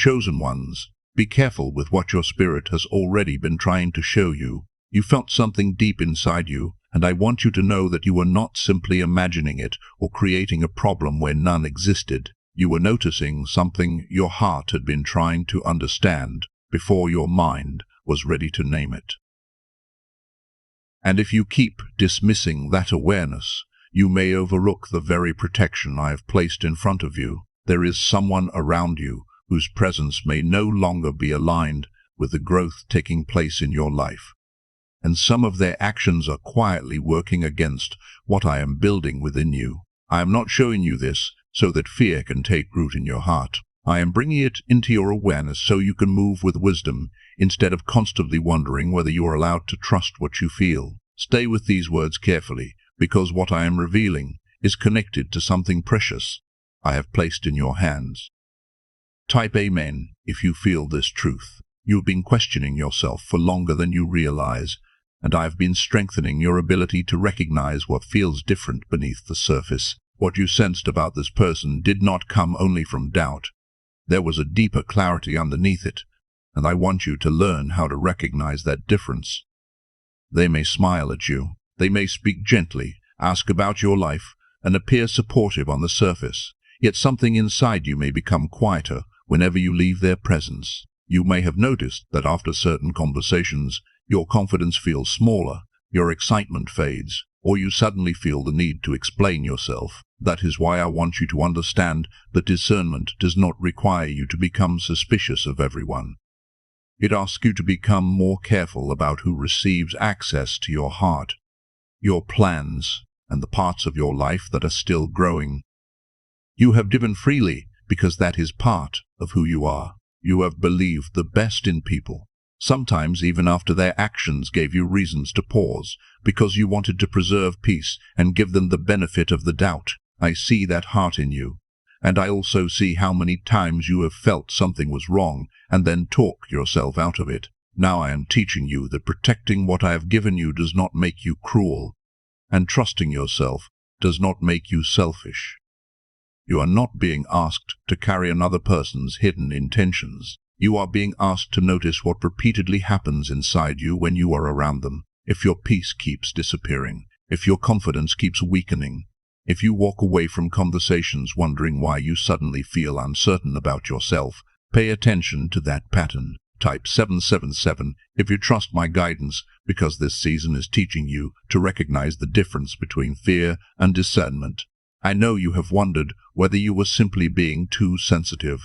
Chosen ones, be careful with what your spirit has already been trying to show you. You felt something deep inside you, and I want you to know that you were not simply imagining it or creating a problem where none existed. You were noticing something your heart had been trying to understand before your mind was ready to name it. And if you keep dismissing that awareness, you may overlook the very protection I have placed in front of you. There is someone around you whose presence may no longer be aligned with the growth taking place in your life. And some of their actions are quietly working against what I am building within you. I am not showing you this so that fear can take root in your heart. I am bringing it into your awareness so you can move with wisdom instead of constantly wondering whether you are allowed to trust what you feel. Stay with these words carefully, because what I am revealing is connected to something precious I have placed in your hands. Type Amen if you feel this truth. You have been questioning yourself for longer than you realize, and I have been strengthening your ability to recognize what feels different beneath the surface. What you sensed about this person did not come only from doubt. There was a deeper clarity underneath it, and I want you to learn how to recognize that difference. They may smile at you, they may speak gently, ask about your life, and appear supportive on the surface, yet something inside you may become quieter whenever you leave their presence. You may have noticed that after certain conversations, your confidence feels smaller, your excitement fades, or you suddenly feel the need to explain yourself. That is why I want you to understand that discernment does not require you to become suspicious of everyone. It asks you to become more careful about who receives access to your heart, your plans, and the parts of your life that are still growing. You have given freely because that is part of who you are. You have believed the best in people, sometimes even after their actions gave you reasons to pause, because you wanted to preserve peace and give them the benefit of the doubt. I see that heart in you, and I also see how many times you have felt something was wrong and then talked yourself out of it. Now I am teaching you that protecting what I have given you does not make you cruel, and trusting yourself does not make you selfish. You are not being asked to carry another person's hidden intentions. You are being asked to notice what repeatedly happens inside you when you are around them. If your peace keeps disappearing, if your confidence keeps weakening, if you walk away from conversations wondering why you suddenly feel uncertain about yourself, pay attention to that pattern. Type 777 if you trust my guidance, because this season is teaching you to recognize the difference between fear and discernment. I know you have wondered whether you were simply being too sensitive,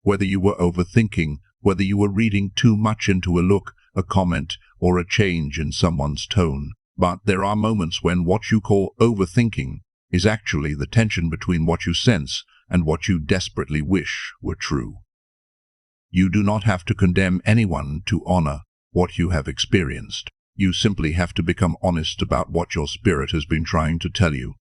whether you were overthinking, whether you were reading too much into a look, a comment, or a change in someone's tone. But there are moments when what you call overthinking is actually the tension between what you sense and what you desperately wish were true. You do not have to condemn anyone to honor what you have experienced. You simply have to become honest about what your spirit has been trying to tell you.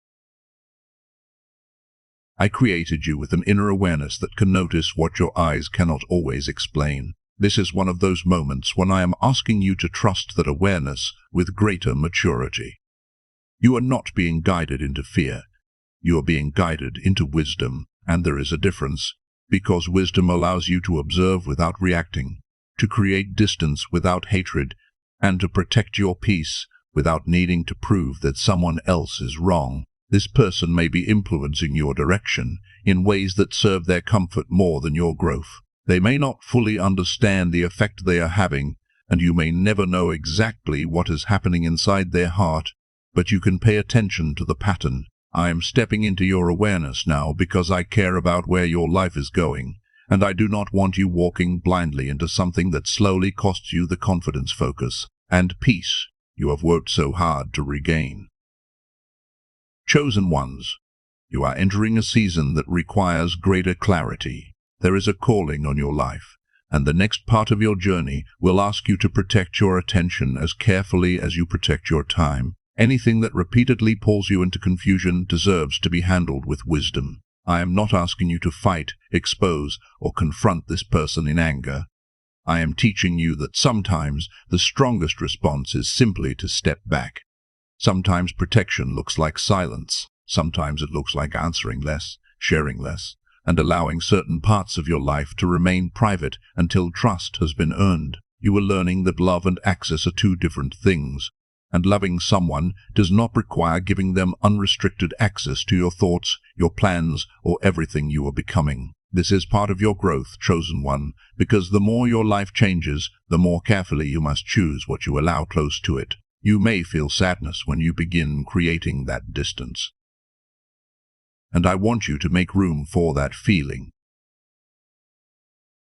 I created you with an inner awareness that can notice what your eyes cannot always explain. This is one of those moments when I am asking you to trust that awareness with greater maturity. You are not being guided into fear. You are being guided into wisdom, and there is a difference, because wisdom allows you to observe without reacting, to create distance without hatred, and to protect your peace without needing to prove that someone else is wrong. This person may be influencing your direction in ways that serve their comfort more than your growth. They may not fully understand the effect they are having, and you may never know exactly what is happening inside their heart, but you can pay attention to the pattern. I am stepping into your awareness now because I care about where your life is going, and I do not want you walking blindly into something that slowly costs you the confidence, focus, and peace you have worked so hard to regain. Chosen ones, you are entering a season that requires greater clarity. There is a calling on your life, and the next part of your journey will ask you to protect your attention as carefully as you protect your time. Anything that repeatedly pulls you into confusion deserves to be handled with wisdom. I am not asking you to fight, expose, or confront this person in anger. I am teaching you that sometimes the strongest response is simply to step back. Sometimes protection looks like silence. Sometimes it looks like answering less, sharing less, and allowing certain parts of your life to remain private until trust has been earned. You are learning that love and access are two different things, and loving someone does not require giving them unrestricted access to your thoughts, your plans, or everything you are becoming. This is part of your growth, chosen one, because the more your life changes, the more carefully you must choose what you allow close to it. You may feel sadness when you begin creating that distance, and I want you to make room for that feeling.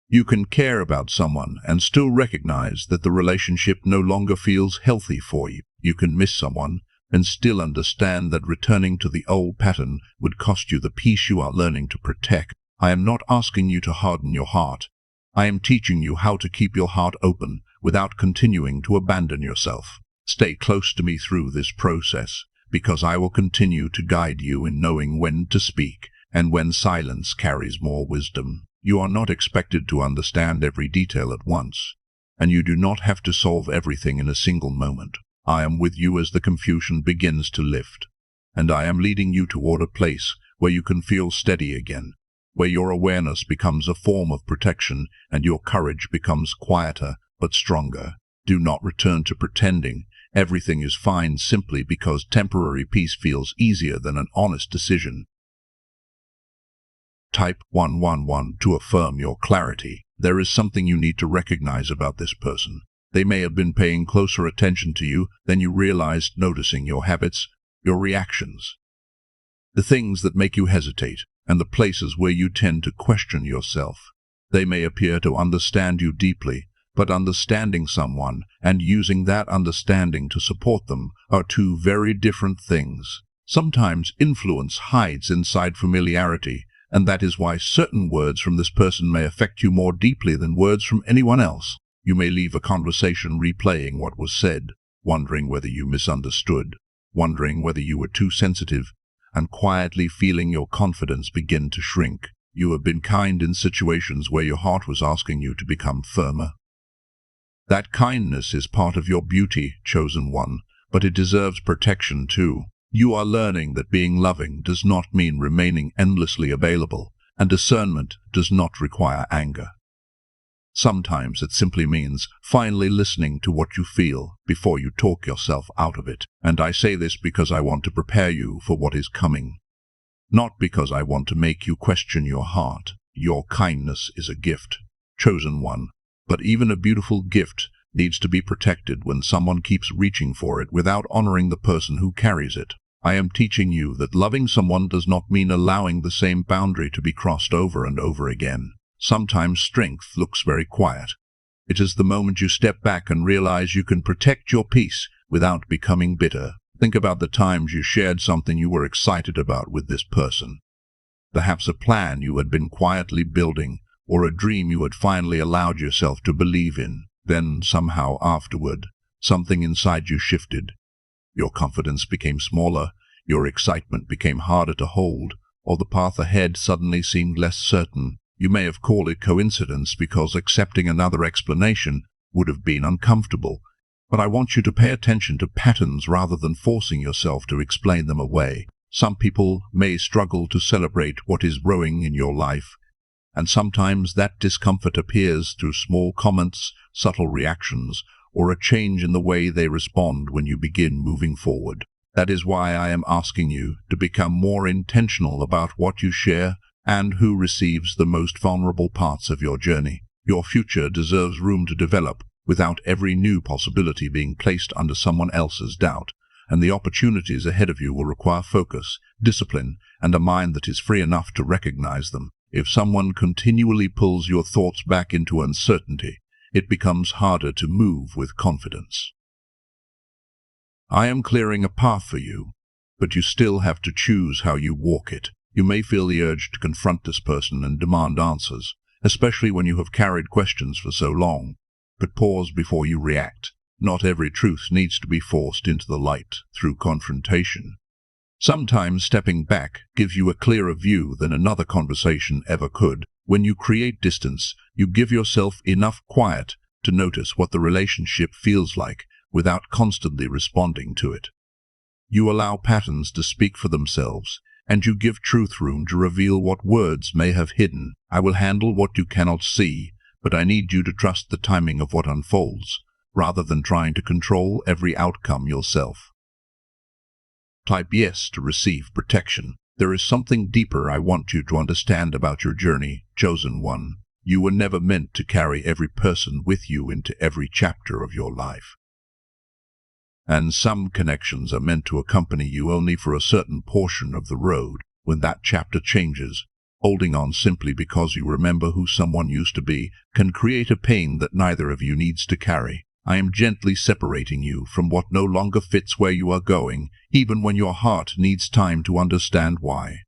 You can care about someone and still recognize that the relationship no longer feels healthy for you. You can miss someone and still understand that returning to the old pattern would cost you the peace you are learning to protect. I am not asking you to harden your heart. I am teaching you how to keep your heart open without continuing to abandon yourself. Stay close to me through this process, because I will continue to guide you in knowing when to speak and when silence carries more wisdom. You are not expected to understand every detail at once, and you do not have to solve everything in a single moment. I am with you as the confusion begins to lift, and I am leading you toward a place where you can feel steady again, where your awareness becomes a form of protection and your courage becomes quieter but stronger. Do not return to pretending everything is fine simply because temporary peace feels easier than an honest decision. Type 111 to affirm your clarity. There is something you need to recognize about this person. They may have been paying closer attention to you than you realized, noticing your habits, your reactions, the things that make you hesitate, and the places where you tend to question yourself. They may appear to understand you deeply, but understanding someone and using that understanding to support them are two very different things. Sometimes influence hides inside familiarity, and that is why certain words from this person may affect you more deeply than words from anyone else. You may leave a conversation replaying what was said, wondering whether you misunderstood, wondering whether you were too sensitive, and quietly feeling your confidence begin to shrink. You have been kind in situations where your heart was asking you to become firmer. That kindness is part of your beauty, chosen one, but it deserves protection too. You are learning that being loving does not mean remaining endlessly available, and discernment does not require anger. Sometimes it simply means finally listening to what you feel before you talk yourself out of it. And I say this because I want to prepare you for what is coming, not because I want to make you question your heart. Your kindness is a gift, chosen one, but even a beautiful gift needs to be protected when someone keeps reaching for it without honoring the person who carries it. I am teaching you that loving someone does not mean allowing the same boundary to be crossed over and over again. Sometimes strength looks very quiet. It is the moment you step back and realize you can protect your peace without becoming bitter. Think about the times you shared something you were excited about with this person. Perhaps a plan you had been quietly building, or a dream you had finally allowed yourself to believe in. Then, somehow afterward, something inside you shifted. Your confidence became smaller, your excitement became harder to hold, or the path ahead suddenly seemed less certain. You may have called it coincidence because accepting another explanation would have been uncomfortable, but I want you to pay attention to patterns rather than forcing yourself to explain them away. Some people may struggle to celebrate what is growing in your life, and sometimes that discomfort appears through small comments, subtle reactions, or a change in the way they respond when you begin moving forward. That is why I am asking you to become more intentional about what you share and who receives the most vulnerable parts of your journey. Your future deserves room to develop without every new possibility being placed under someone else's doubt, and the opportunities ahead of you will require focus, discipline, and a mind that is free enough to recognize them. If someone continually pulls your thoughts back into uncertainty, it becomes harder to move with confidence. I am clearing a path for you, but you still have to choose how you walk it. You may feel the urge to confront this person and demand answers, especially when you have carried questions for so long. But pause before you react. Not every truth needs to be forced into the light through confrontation. Sometimes stepping back gives you a clearer view than another conversation ever could. When you create distance, you give yourself enough quiet to notice what the relationship feels like without constantly responding to it. You allow patterns to speak for themselves, and you give truth room to reveal what words may have hidden. I will handle what you cannot see, but I need you to trust the timing of what unfolds, rather than trying to control every outcome yourself. Type yes to receive protection. There is something deeper I want you to understand about your journey, Chosen One. You were never meant to carry every person with you into every chapter of your life. And some connections are meant to accompany you only for a certain portion of the road. When that chapter changes, holding on simply because you remember who someone used to be can create a pain that neither of you needs to carry. I am gently separating you from what no longer fits where you are going, even when your heart needs time to understand why.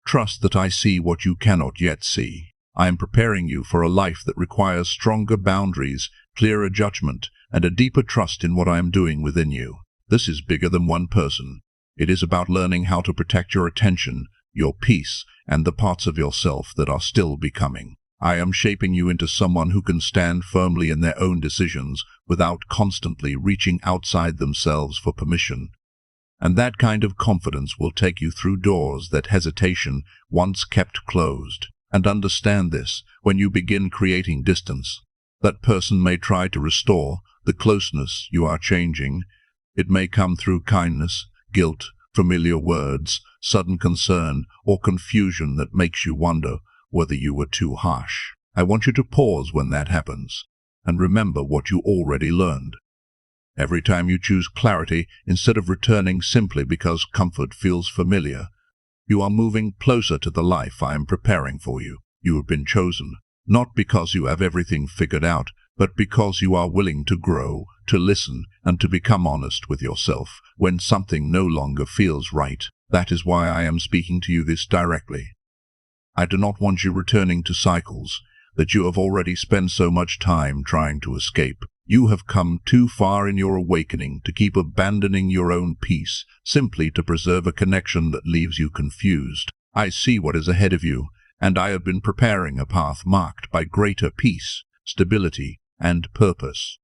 Trust that I see what you cannot yet see. I am preparing you for a life that requires stronger boundaries, clearer judgment, and a deeper trust in what I am doing within you. This is bigger than one person. It is about learning how to protect your attention, your peace, and the parts of yourself that are still becoming. I am shaping you into someone who can stand firmly in their own decisions without constantly reaching outside themselves for permission. And that kind of confidence will take you through doors that hesitation once kept closed. And understand this, when you begin creating distance, that person may try to restore the closeness you are changing. It may come through kindness, guilt, familiar words, sudden concern, or confusion that makes you wonder whether you were too harsh. I want you to pause when that happens, and remember what you already learned. Every time you choose clarity instead of returning simply because comfort feels familiar, you are moving closer to the life I am preparing for you. You have been chosen, not because you have everything figured out, but because you are willing to grow, to listen, and to become honest with yourself when something no longer feels right. That is why I am speaking to you this directly. I do not want you returning to cycles that you have already spent so much time trying to escape. You have come too far in your awakening to keep abandoning your own peace simply to preserve a connection that leaves you confused. I see what is ahead of you, and I have been preparing a path marked by greater peace, stability, and purpose.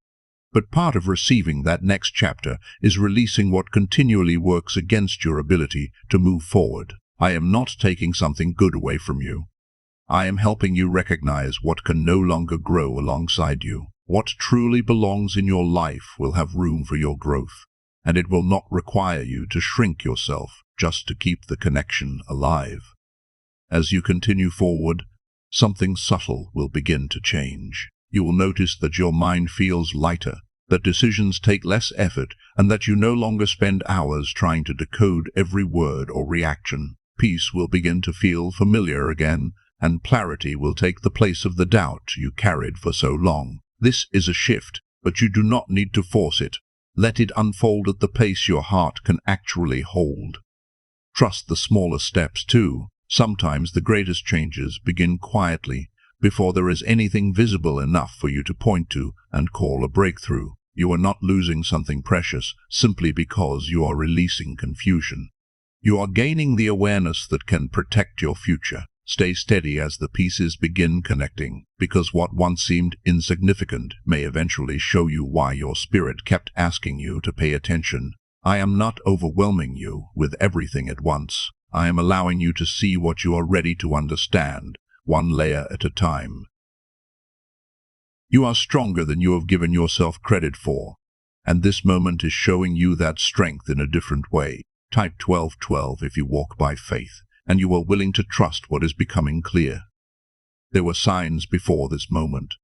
But part of receiving that next chapter is releasing what continually works against your ability to move forward. I am not taking something good away from you. I am helping you recognize what can no longer grow alongside you. What truly belongs in your life will have room for your growth, and it will not require you to shrink yourself just to keep the connection alive. As you continue forward, something subtle will begin to change. You will notice that your mind feels lighter, that decisions take less effort, and that you no longer spend hours trying to decode every word or reaction. Peace will begin to feel familiar again, and clarity will take the place of the doubt you carried for so long. This is a shift, but you do not need to force it. Let it unfold at the pace your heart can actually hold. Trust the smaller steps too. Sometimes the greatest changes begin quietly, before there is anything visible enough for you to point to and call a breakthrough. You are not losing something precious simply because you are releasing confusion. You are gaining the awareness that can protect your future. Stay steady as the pieces begin connecting, because what once seemed insignificant may eventually show you why your spirit kept asking you to pay attention. I am not overwhelming you with everything at once. I am allowing you to see what you are ready to understand, one layer at a time. You are stronger than you have given yourself credit for, and this moment is showing you that strength in a different way. Type 1212 if you walk by faith, and you are willing to trust what is becoming clear. There were signs before this moment.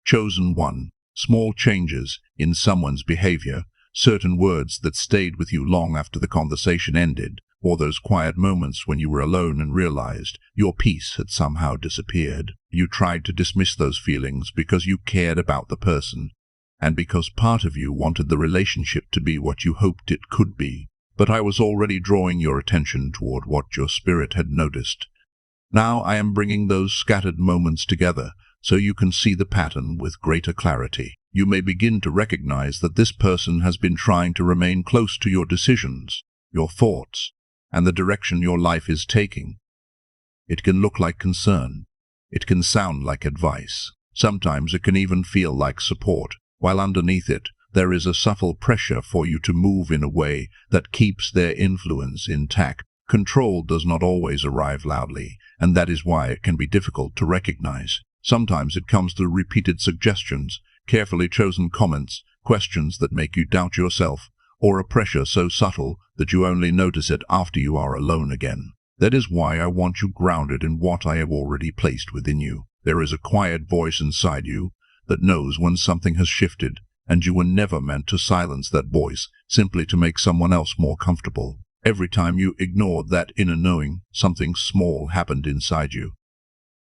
Chosen One, small changes in someone's behavior, certain words that stayed with you long after the conversation ended, or those quiet moments when you were alone and realized your peace had somehow disappeared. You tried to dismiss those feelings because you cared about the person, and because part of you wanted the relationship to be what you hoped it could be. But I was already drawing your attention toward what your spirit had noticed. Now I am bringing those scattered moments together so you can see the pattern with greater clarity. You may begin to recognize that this person has been trying to remain close to your decisions, your thoughts, and the direction your life is taking. It can look like concern. It can sound like advice. Sometimes it can even feel like support, while underneath it, there is a subtle pressure for you to move in a way that keeps their influence intact. Control does not always arrive loudly, and that is why it can be difficult to recognize. Sometimes it comes through repeated suggestions, carefully chosen comments, questions that make you doubt yourself, or a pressure so subtle that you only notice it after you are alone again. That is why I want you grounded in what I have already placed within you. There is a quiet voice inside you that knows when something has shifted, and you were never meant to silence that voice simply to make someone else more comfortable. Every time you ignored that inner knowing, something small happened inside you.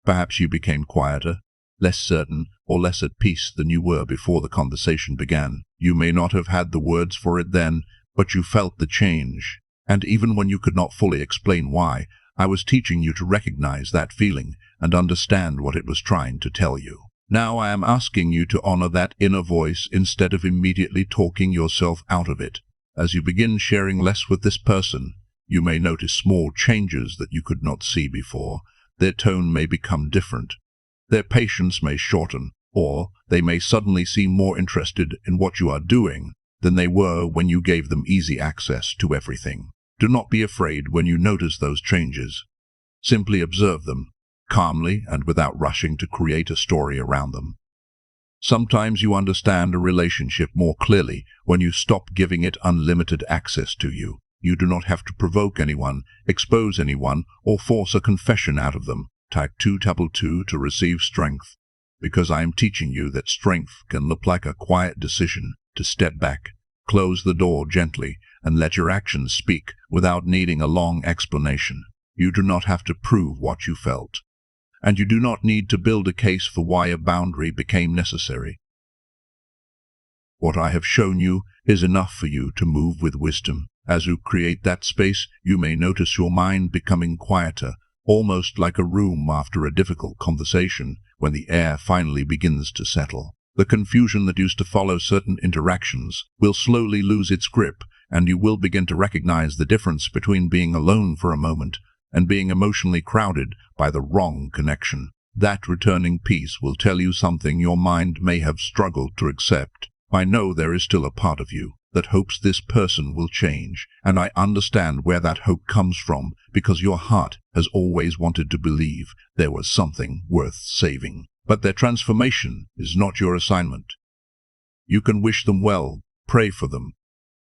Perhaps you became quieter, less certain, or less at peace than you were before the conversation began. You may not have had the words for it then, but you felt the change. And even when you could not fully explain why, I was teaching you to recognize that feeling and understand what it was trying to tell you. Now I am asking you to honor that inner voice instead of immediately talking yourself out of it. As you begin sharing less with this person, you may notice small changes that you could not see before. Their tone may become different. Their patience may shorten, or they may suddenly seem more interested in what you are doing than they were when you gave them easy access to everything. Do not be afraid when you notice those changes. Simply observe them, calmly and without rushing to create a story around them. Sometimes you understand a relationship more clearly when you stop giving it unlimited access to you. You do not have to provoke anyone, expose anyone, or force a confession out of them. Type 222 to receive strength, because I am teaching you that strength can look like a quiet decision to step back, close the door gently, and let your actions speak without needing a long explanation. You do not have to prove what you felt, and you do not need to build a case for why a boundary became necessary. What I have shown you is enough for you to move with wisdom. As you create that space, you may notice your mind becoming quieter, almost like a room after a difficult conversation when the air finally begins to settle. The confusion that used to follow certain interactions will slowly lose its grip, and you will begin to recognize the difference between being alone for a moment and being emotionally crowded by the wrong connection. That returning peace will tell you something your mind may have struggled to accept. I know there is still a part of you that hopes this person will change, and I understand where that hope comes from, because your heart has always wanted to believe there was something worth saving. But their transformation is not your assignment. You can wish them well, pray for them,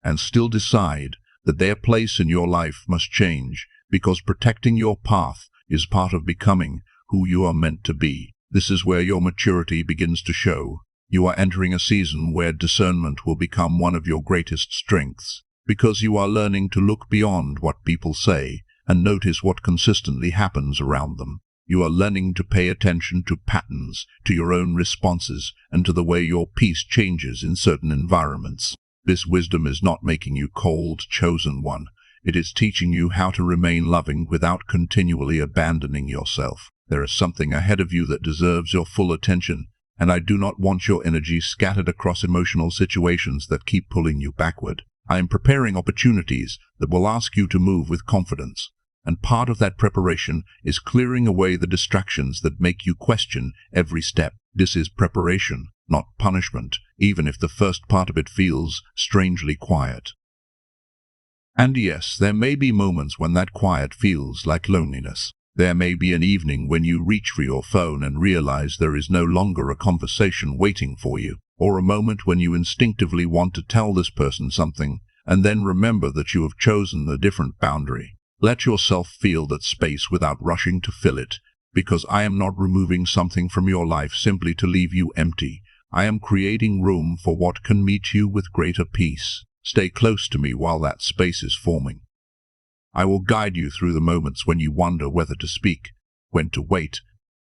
and still decide that their place in your life must change, because protecting your path is part of becoming who you are meant to be. This is where your maturity begins to show. You are entering a season where discernment will become one of your greatest strengths, because you are learning to look beyond what people say and notice what consistently happens around them. You are learning to pay attention to patterns, to your own responses, and to the way your peace changes in certain environments. This wisdom is not making you cold, chosen one. It is teaching you how to remain loving without continually abandoning yourself. There is something ahead of you that deserves your full attention, and I do not want your energy scattered across emotional situations that keep pulling you backward. I am preparing opportunities that will ask you to move with confidence, and part of that preparation is clearing away the distractions that make you question every step. This is preparation, not punishment, even if the first part of it feels strangely quiet. And yes, there may be moments when that quiet feels like loneliness. There may be an evening when you reach for your phone and realize there is no longer a conversation waiting for you, or a moment when you instinctively want to tell this person something, and then remember that you have chosen a different boundary. Let yourself feel that space without rushing to fill it, because I am not removing something from your life simply to leave you empty. I am creating room for what can meet you with greater peace. Stay close to me while that space is forming. I will guide you through the moments when you wonder whether to speak, when to wait,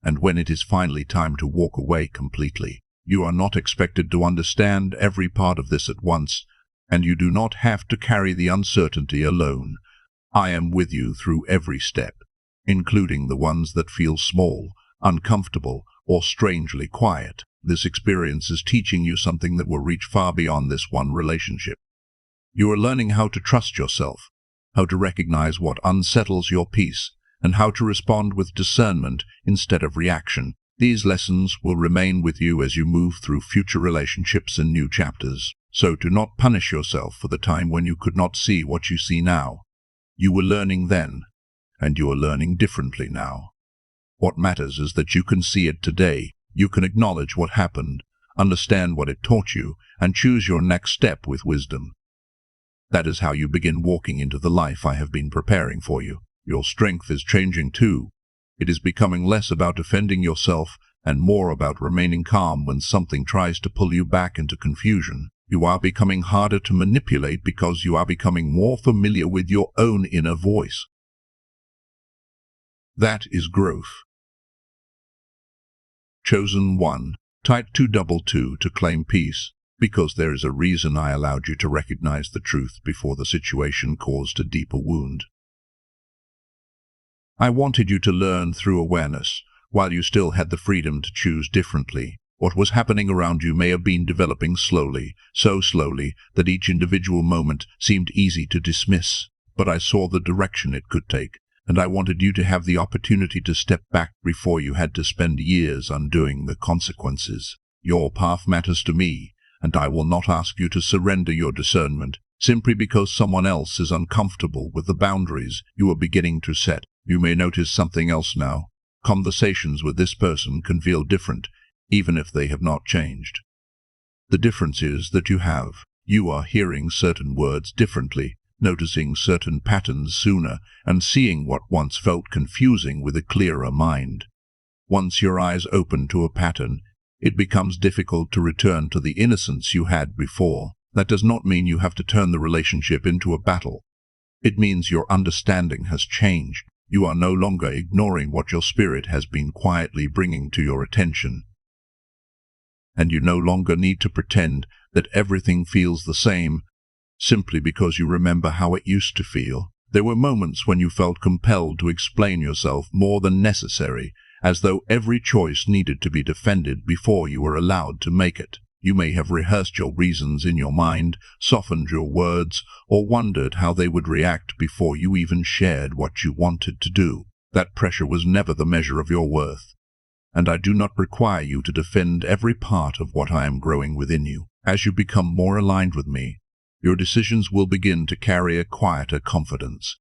and when it is finally time to walk away completely. You are not expected to understand every part of this at once, and you do not have to carry the uncertainty alone. I am with you through every step, including the ones that feel small, uncomfortable, or strangely quiet. This experience is teaching you something that will reach far beyond this one relationship. You are learning how to trust yourself, how to recognize what unsettles your peace, and how to respond with discernment instead of reaction. These lessons will remain with you as you move through future relationships and new chapters. So do not punish yourself for the time when you could not see what you see now. You were learning then, and you are learning differently now. What matters is that you can see it today. You can acknowledge what happened, understand what it taught you, and choose your next step with wisdom. That is how you begin walking into the life I have been preparing for you. Your strength is changing too. It is becoming less about defending yourself and more about remaining calm when something tries to pull you back into confusion. You are becoming harder to manipulate because you are becoming more familiar with your own inner voice. That is growth. Chosen one, type 222 to claim peace, because there is a reason I allowed you to recognize the truth before the situation caused a deeper wound. I wanted you to learn through awareness, while you still had the freedom to choose differently. What was happening around you may have been developing slowly, so slowly that each individual moment seemed easy to dismiss. But I saw the direction it could take, and I wanted you to have the opportunity to step back before you had to spend years undoing the consequences. Your path matters to me, and I will not ask you to surrender your discernment simply because someone else is uncomfortable with the boundaries you are beginning to set. You may notice something else now. Conversations with this person can feel different, even if they have not changed. The difference is that you are hearing certain words differently, noticing certain patterns sooner, and seeing what once felt confusing with a clearer mind. Once your eyes open to a pattern, it becomes difficult to return to the innocence you had before. That does not mean you have to turn the relationship into a battle. It means your understanding has changed. You are no longer ignoring what your spirit has been quietly bringing to your attention. And you no longer need to pretend that everything feels the same, simply because you remember how it used to feel. There were moments when you felt compelled to explain yourself more than necessary, as though every choice needed to be defended before you were allowed to make it. You may have rehearsed your reasons in your mind, softened your words, or wondered how they would react before you even shared what you wanted to do. That pressure was never the measure of your worth. And I do not require you to defend every part of what I am growing within you. As you become more aligned with me, your decisions will begin to carry a quieter confidence.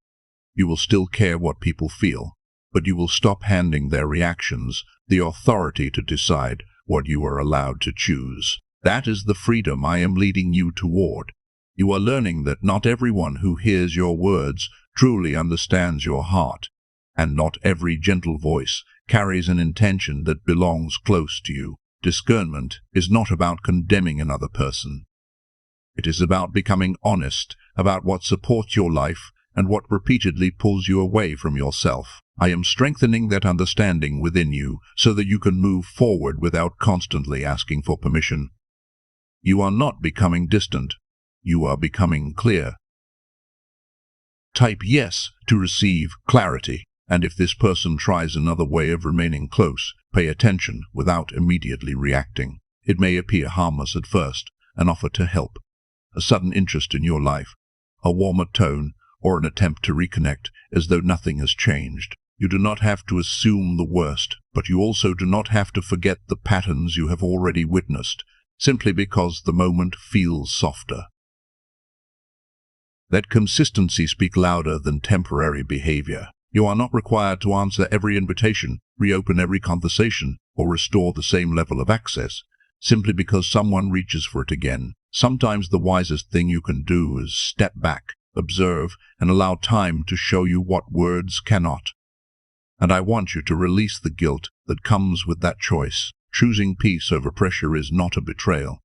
You will still care what people feel, but you will stop handing their reactions the authority to decide what you are allowed to choose. That is the freedom I am leading you toward. You are learning that not everyone who hears your words truly understands your heart, and not every gentle voice carries an intention that belongs close to you. Discernment is not about condemning another person. It is about becoming honest about what supports your life and what repeatedly pulls you away from yourself. I am strengthening that understanding within you so that you can move forward without constantly asking for permission. You are not becoming distant. You are becoming clear. Type yes to receive clarity. And if this person tries another way of remaining close, pay attention without immediately reacting. It may appear harmless at first, an offer to help, a sudden interest in your life, a warmer tone, or an attempt to reconnect as though nothing has changed. You do not have to assume the worst, but you also do not have to forget the patterns you have already witnessed, simply because the moment feels softer. Let consistency speak louder than temporary behavior. You are not required to answer every invitation, reopen every conversation, or restore the same level of access, simply because someone reaches for it again. Sometimes the wisest thing you can do is step back, observe, and allow time to show you what words cannot. And I want you to release the guilt that comes with that choice. Choosing peace over pressure is not a betrayal,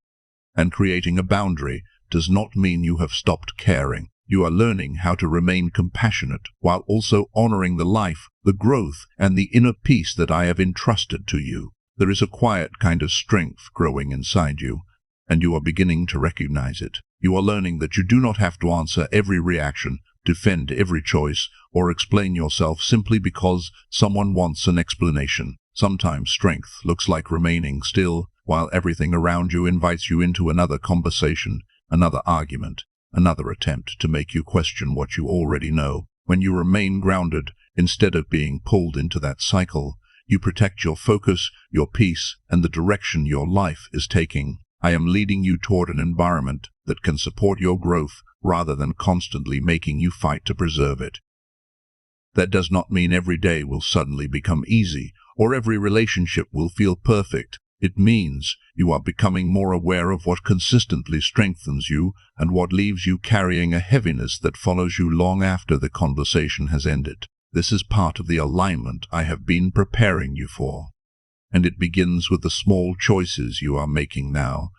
and creating a boundary does not mean you have stopped caring. You are learning how to remain compassionate while also honoring the life, the growth, and the inner peace that I have entrusted to you. There is a quiet kind of strength growing inside you, and you are beginning to recognize it. You are learning that you do not have to answer every reaction, defend every choice, or explain yourself simply because someone wants an explanation. Sometimes strength looks like remaining still while everything around you invites you into another conversation, another argument, another attempt to make you question what you already know. When you remain grounded, instead of being pulled into that cycle, you protect your focus, your peace, and the direction your life is taking. I am leading you toward an environment that can support your growth rather than constantly making you fight to preserve it. That does not mean every day will suddenly become easy, or every relationship will feel perfect. It means you are becoming more aware of what consistently strengthens you and what leaves you carrying a heaviness that follows you long after the conversation has ended. This is part of the alignment I have been preparing you for. And it begins with the small choices you are making now,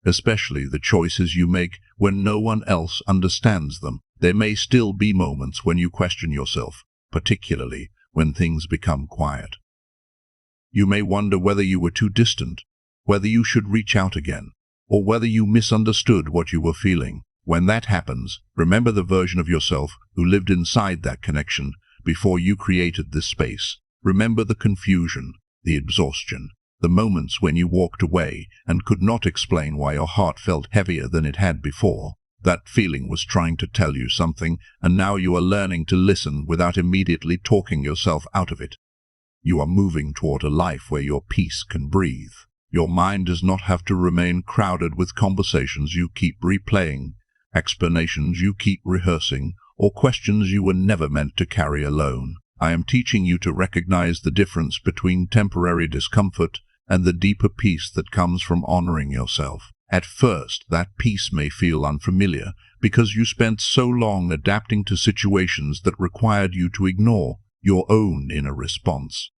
especially the choices you make when no one else understands them. There may still be moments when you question yourself, particularly when things become quiet. You may wonder whether you were too distant, whether you should reach out again, or whether you misunderstood what you were feeling. When that happens, remember the version of yourself who lived inside that connection before you created this space. Remember the confusion, the exhaustion, the moments when you walked away and could not explain why your heart felt heavier than it had before. That feeling was trying to tell you something, and now you are learning to listen without immediately talking yourself out of it. You are moving toward a life where your peace can breathe. Your mind does not have to remain crowded with conversations you keep replaying, explanations you keep rehearsing, or questions you were never meant to carry alone. I am teaching you to recognize the difference between temporary discomfort and the deeper peace that comes from honoring yourself. At first, that peace may feel unfamiliar because you spent so long adapting to situations that required you to ignore your own inner response.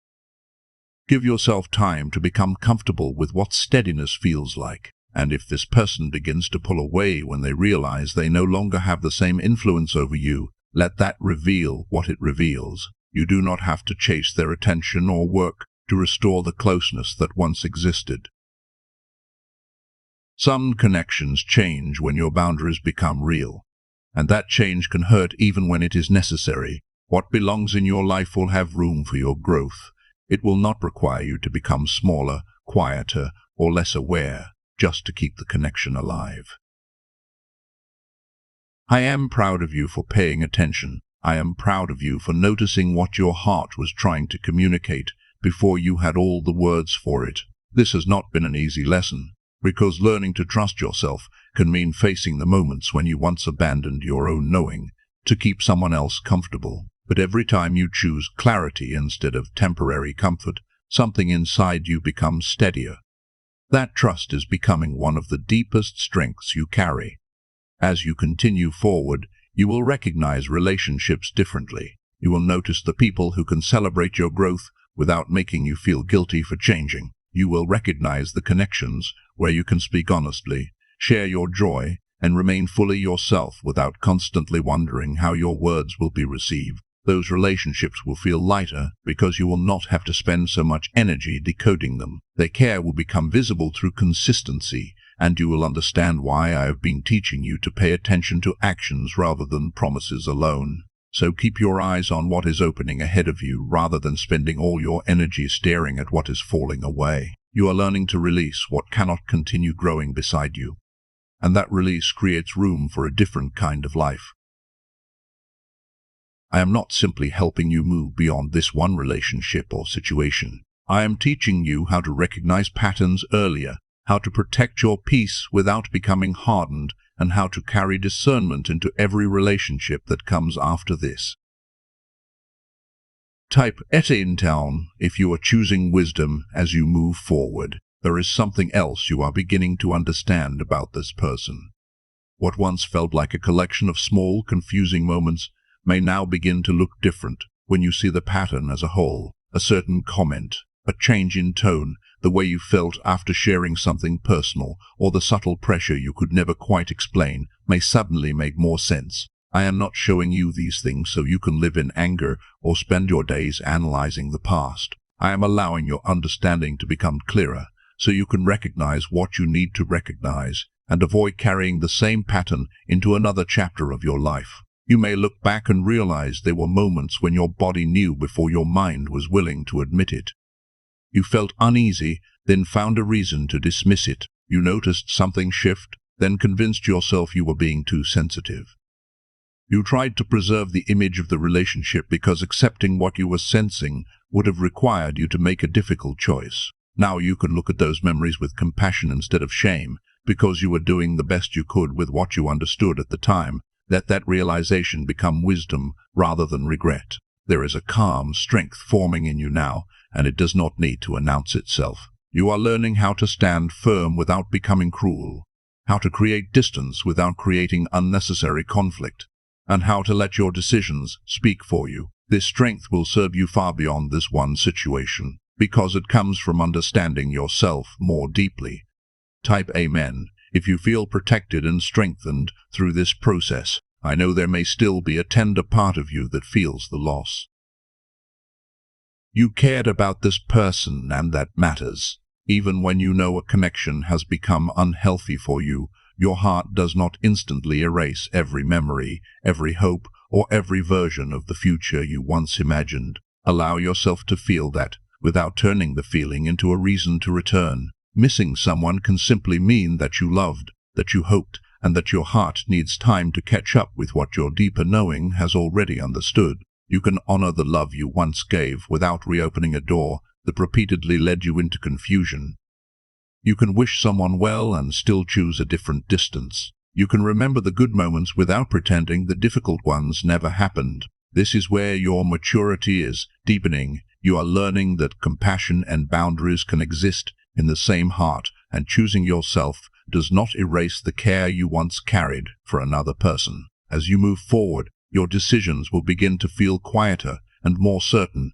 Give yourself time to become comfortable with what steadiness feels like, and if this person begins to pull away when they realize they no longer have the same influence over you, let that reveal what it reveals. You do not have to chase their attention or work to restore the closeness that once existed. Some connections change when your boundaries become real, and that change can hurt even when it is necessary. What belongs in your life will have room for your growth. It will not require you to become smaller, quieter, or less aware, just to keep the connection alive. I am proud of you for paying attention. I am proud of you for noticing what your heart was trying to communicate before you had all the words for it. This has not been an easy lesson, because learning to trust yourself can mean facing the moments when you once abandoned your own knowing to keep someone else comfortable. But every time you choose clarity instead of temporary comfort, something inside you becomes steadier. That trust is becoming one of the deepest strengths you carry. As you continue forward, you will recognize relationships differently. You will notice the people who can celebrate your growth without making you feel guilty for changing. You will recognize the connections where you can speak honestly, share your joy, and remain fully yourself without constantly wondering how your words will be received. Those relationships will feel lighter because you will not have to spend so much energy decoding them. Their care will become visible through consistency, and you will understand why I have been teaching you to pay attention to actions rather than promises alone. So keep your eyes on what is opening ahead of you rather than spending all your energy staring at what is falling away. You are learning to release what cannot continue growing beside you, and that release creates room for a different kind of life. I am not simply helping you move beyond this one relationship or situation. I am teaching you how to recognize patterns earlier, how to protect your peace without becoming hardened, and how to carry discernment into every relationship that comes after this. Type "ETA" in town if you are choosing wisdom as you move forward. There is something else you are beginning to understand about this person. What once felt like a collection of small, confusing moments may now begin to look different when you see the pattern as a whole. A certain comment, a change in tone, the way you felt after sharing something personal, or the subtle pressure you could never quite explain may suddenly make more sense. I am not showing you these things so you can live in anger or spend your days analyzing the past. I am allowing your understanding to become clearer so you can recognize what you need to recognize and avoid carrying the same pattern into another chapter of your life. You may look back and realize there were moments when your body knew before your mind was willing to admit it. You felt uneasy, then found a reason to dismiss it. You noticed something shift, then convinced yourself you were being too sensitive. You tried to preserve the image of the relationship because accepting what you were sensing would have required you to make a difficult choice. Now you can look at those memories with compassion instead of shame, because you were doing the best you could with what you understood at the time. Let that realization become wisdom rather than regret. There is a calm strength forming in you now, and it does not need to announce itself. You are learning how to stand firm without becoming cruel, how to create distance without creating unnecessary conflict, and how to let your decisions speak for you. This strength will serve you far beyond this one situation, because it comes from understanding yourself more deeply. Type Amen if you feel protected and strengthened through this process. I know there may still be a tender part of you that feels the loss. You cared about this person, and that matters. Even when you know a connection has become unhealthy for you, your heart does not instantly erase every memory, every hope, or every version of the future you once imagined. Allow yourself to feel that, without turning the feeling into a reason to return. Missing someone can simply mean that you loved, that you hoped, and that your heart needs time to catch up with what your deeper knowing has already understood. You can honor the love you once gave without reopening a door that repeatedly led you into confusion. You can wish someone well and still choose a different distance. You can remember the good moments without pretending the difficult ones never happened. This is where your maturity is deepening. You are learning that compassion and boundaries can exist in the same heart, and choosing yourself does not erase the care you once carried for another person. As you move forward, your decisions will begin to feel quieter and more certain.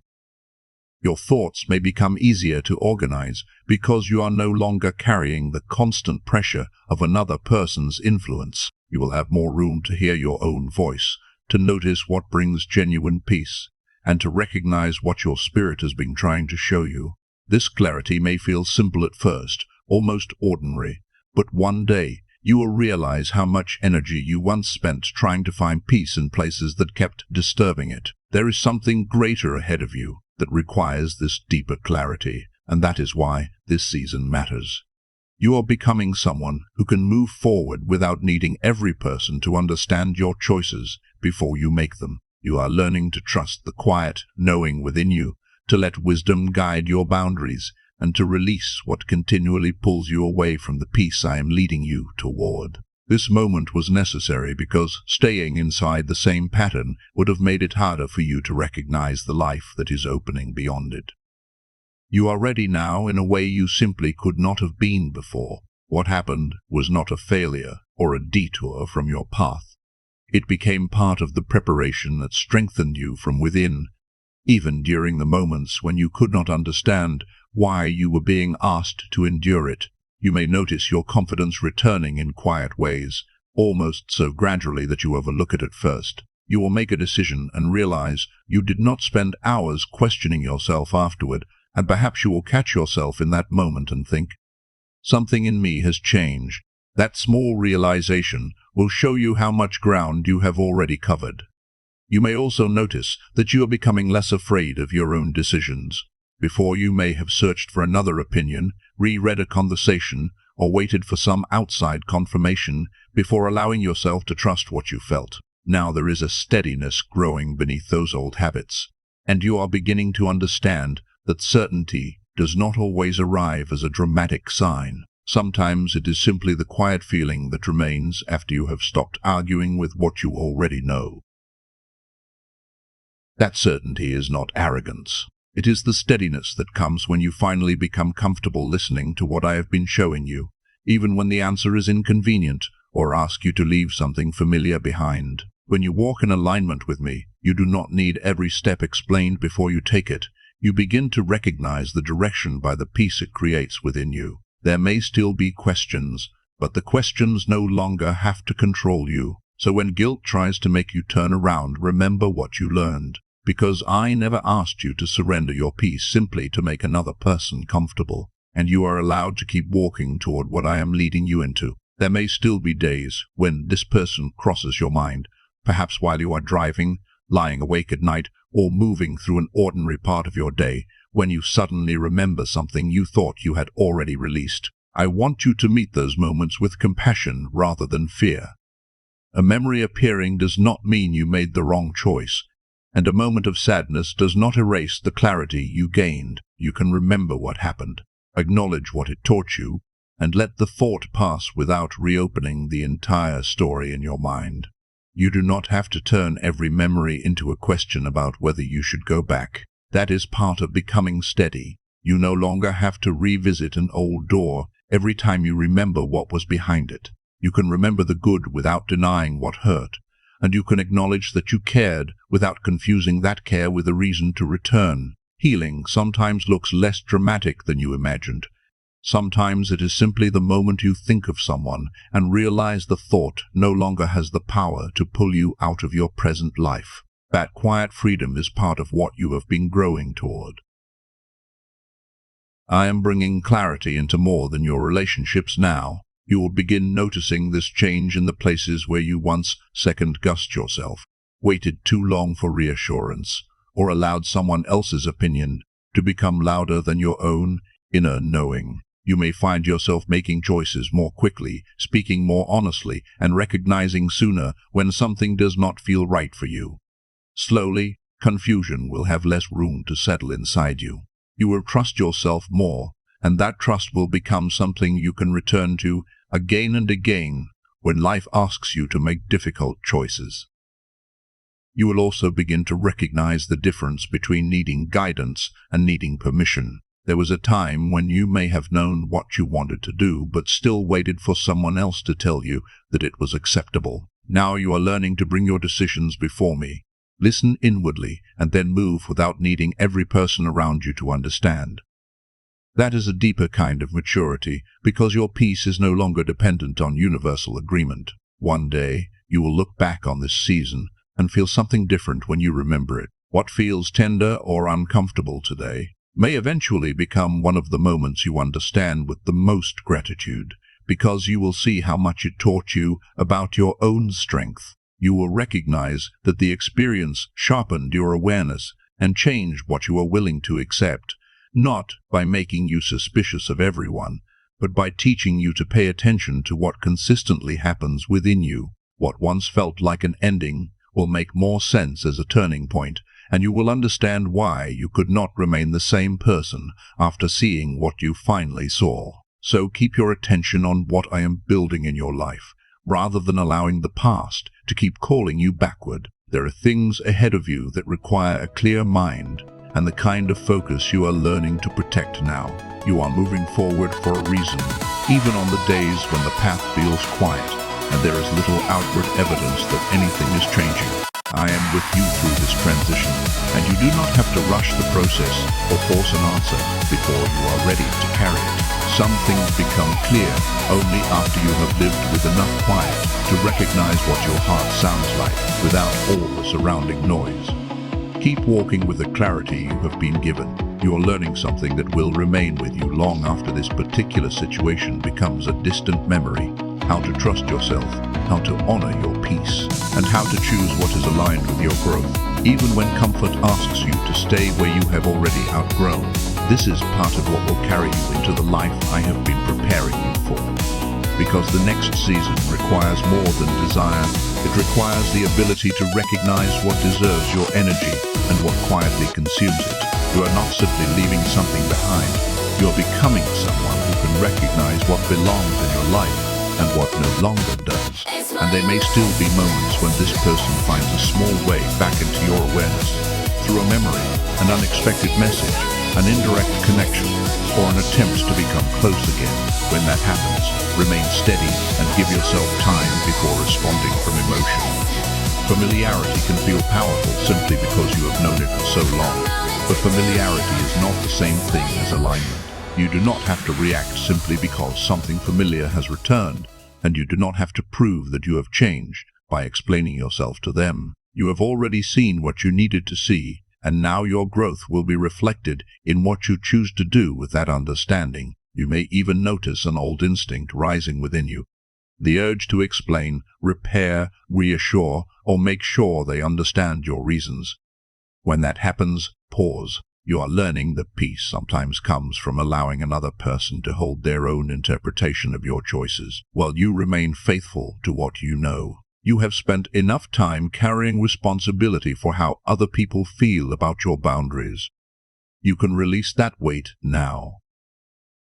Your thoughts may become easier to organize because you are no longer carrying the constant pressure of another person's influence. You will have more room to hear your own voice, to notice what brings genuine peace, and to recognize what your spirit has been trying to show you. This clarity may feel simple at first, almost ordinary, but one day you will realize how much energy you once spent trying to find peace in places that kept disturbing it. There is something greater ahead of you that requires this deeper clarity, and that is why this season matters. You are becoming someone who can move forward without needing every person to understand your choices before you make them. You are learning to trust the quiet knowing within you, to let wisdom guide your boundaries, and to release what continually pulls you away from the peace I am leading you toward. This moment was necessary because staying inside the same pattern would have made it harder for you to recognize the life that is opening beyond it. You are ready now in a way you simply could not have been before. What happened was not a failure or a detour from your path. It became part of the preparation that strengthened you from within. Even during the moments when you could not understand why you were being asked to endure it, you may notice your confidence returning in quiet ways, almost so gradually that you overlook it at first. You will make a decision and realize you did not spend hours questioning yourself afterward, and perhaps you will catch yourself in that moment and think, "Something in me has changed." That small realization will show you how much ground you have already covered. You may also notice that you are becoming less afraid of your own decisions. Before, you may have searched for another opinion, reread a conversation, or waited for some outside confirmation before allowing yourself to trust what you felt. Now there is a steadiness growing beneath those old habits, and you are beginning to understand that certainty does not always arrive as a dramatic sign. Sometimes it is simply the quiet feeling that remains after you have stopped arguing with what you already know. That certainty is not arrogance. It is the steadiness that comes when you finally become comfortable listening to what I have been showing you, even when the answer is inconvenient or ask you to leave something familiar behind. When you walk in alignment with me, you do not need every step explained before you take it. You begin to recognize the direction by the peace it creates within you. There may still be questions, but the questions no longer have to control you. So when guilt tries to make you turn around, remember what you learned. Because I never asked you to surrender your peace simply to make another person comfortable, and you are allowed to keep walking toward what I am leading you into. There may still be days when this person crosses your mind, perhaps while you are driving, lying awake at night, or moving through an ordinary part of your day, when you suddenly remember something you thought you had already released. I want you to meet those moments with compassion rather than fear. A memory appearing does not mean you made the wrong choice, and a moment of sadness does not erase the clarity you gained. You can remember what happened, acknowledge what it taught you, and let the thought pass without reopening the entire story in your mind. You do not have to turn every memory into a question about whether you should go back. That is part of becoming steady. You no longer have to revisit an old door every time you remember what was behind it. You can remember the good without denying what hurt, and you can acknowledge that you cared without confusing that care with a reason to return. Healing sometimes looks less dramatic than you imagined. Sometimes it is simply the moment you think of someone and realize the thought no longer has the power to pull you out of your present life. That quiet freedom is part of what you have been growing toward. I am bringing clarity into more than your relationships now. You will begin noticing this change in the places where you once second-guessed yourself, waited too long for reassurance, or allowed someone else's opinion to become louder than your own inner knowing. You may find yourself making choices more quickly, speaking more honestly, and recognizing sooner when something does not feel right for you. Slowly, confusion will have less room to settle inside you. You will trust yourself more, and that trust will become something you can return to again and again when life asks you to make difficult choices. You will also begin to recognize the difference between needing guidance and needing permission. There was a time when you may have known what you wanted to do, but still waited for someone else to tell you that it was acceptable. Now you are learning to bring your decisions before me. Listen inwardly and then move without needing every person around you to understand. That is a deeper kind of maturity, because your peace is no longer dependent on universal agreement. One day, you will look back on this season and feel something different when you remember it. What feels tender or uncomfortable today may eventually become one of the moments you understand with the most gratitude, because you will see how much it taught you about your own strength. You will recognize that the experience sharpened your awareness and changed what you are willing to accept, not by making you suspicious of everyone, but by teaching you to pay attention to what consistently happens within you. What once felt like an ending will make more sense as a turning point, and you will understand why you could not remain the same person after seeing what you finally saw. So keep your attention on what I am building in your life, rather than allowing the past to keep calling you backward. There are things ahead of you that require a clear mind and the kind of focus you are learning to protect now. You are moving forward for a reason, even on the days when the path feels quiet and there is little outward evidence that anything is changing. I am with you through this transition, and you do not have to rush the process or force an answer before you are ready to carry it. Some things become clear only after you have lived with enough quiet to recognize what your heart sounds like without all the surrounding noise. Keep walking with the clarity you have been given. You are learning something that will remain with you long after this particular situation becomes a distant memory. How to trust yourself, how to honor your peace, and how to choose what is aligned with your growth, even when comfort asks you to stay where you have already outgrown. This is part of what will carry you into the life I have been preparing you for. Because the next season requires more than desire. It requires the ability to recognize what deserves your energy and what quietly consumes it. You are not simply leaving something behind. You are becoming someone who can recognize what belongs in your life and what no longer does. And there may still be moments when this person finds a small way back into your awareness, through a memory, an unexpected message, an indirect connection, or an attempt to become close again. When that happens, remain steady and give yourself time before responding from emotion. Familiarity can feel powerful simply because you have known it for so long, but familiarity is not the same thing as alignment. You do not have to react simply because something familiar has returned, and you do not have to prove that you have changed by explaining yourself to them. You have already seen what you needed to see, and now your growth will be reflected in what you choose to do with that understanding. You may even notice an old instinct rising within you, the urge to explain, repair, reassure, or make sure they understand your reasons. When that happens, pause. You are learning that peace sometimes comes from allowing another person to hold their own interpretation of your choices, while you remain faithful to what you know. You have spent enough time carrying responsibility for how other people feel about your boundaries. You can release that weight now.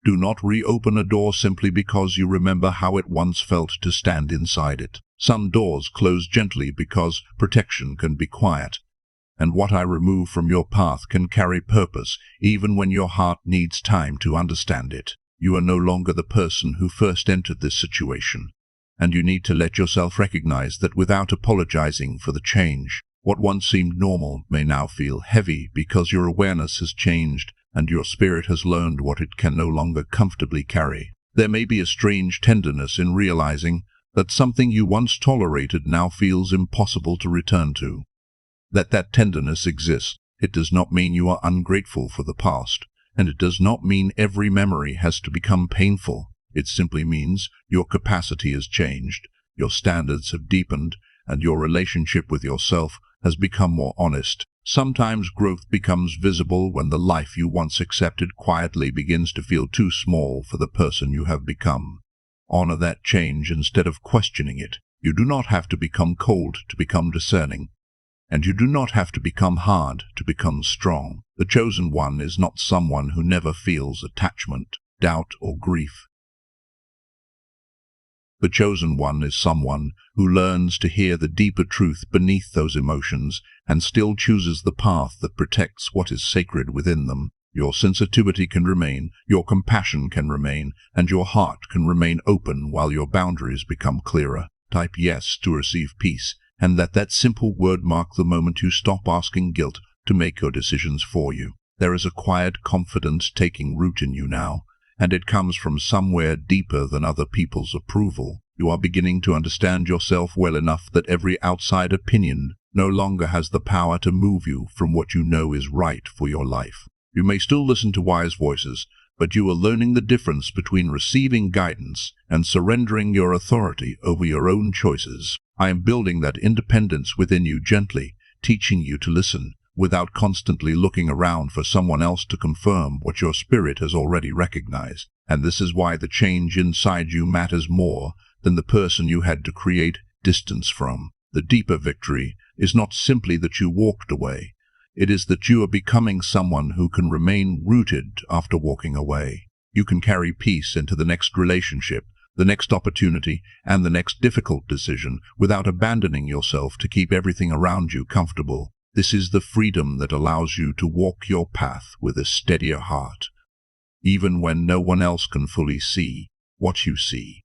Do not reopen a door simply because you remember how it once felt to stand inside it. Some doors close gently because protection can be quiet, and what I remove from your path can carry purpose even when your heart needs time to understand it. You are no longer the person who first entered this situation, and you need to let yourself recognize that without apologizing for the change. What once seemed normal may now feel heavy because your awareness has changed and your spirit has learned what it can no longer comfortably carry. There may be a strange tenderness in realizing that something you once tolerated now feels impossible to return to. That tenderness exists. It does not mean you are ungrateful for the past, and it does not mean every memory has to become painful. It simply means your capacity has changed, your standards have deepened, and your relationship with yourself has become more honest. Sometimes growth becomes visible when the life you once accepted quietly begins to feel too small for the person you have become. Honor that change instead of questioning it. You do not have to become cold to become discerning, and you do not have to become hard to become strong. The chosen one is not someone who never feels attachment, doubt, or grief. The chosen one is someone who learns to hear the deeper truth beneath those emotions and still chooses the path that protects what is sacred within them. Your sensitivity can remain, your compassion can remain, and your heart can remain open while your boundaries become clearer. Type yes to receive peace, and let that simple word mark the moment you stop asking guilt to make your decisions for you. There is a quiet confidence taking root in you now, and it comes from somewhere deeper than other people's approval. You are beginning to understand yourself well enough that every outside opinion no longer has the power to move you from what you know is right for your life. You may still listen to wise voices, but you are learning the difference between receiving guidance and surrendering your authority over your own choices. I am building that independence within you gently, teaching you to listen, without constantly looking around for someone else to confirm what your spirit has already recognized. And this is why the change inside you matters more than the person you had to create distance from. The deeper victory is not simply that you walked away. It is that you are becoming someone who can remain rooted after walking away. You can carry peace into the next relationship, the next opportunity, and the next difficult decision without abandoning yourself to keep everything around you comfortable. This is the freedom that allows you to walk your path with a steadier heart, even when no one else can fully see what you see.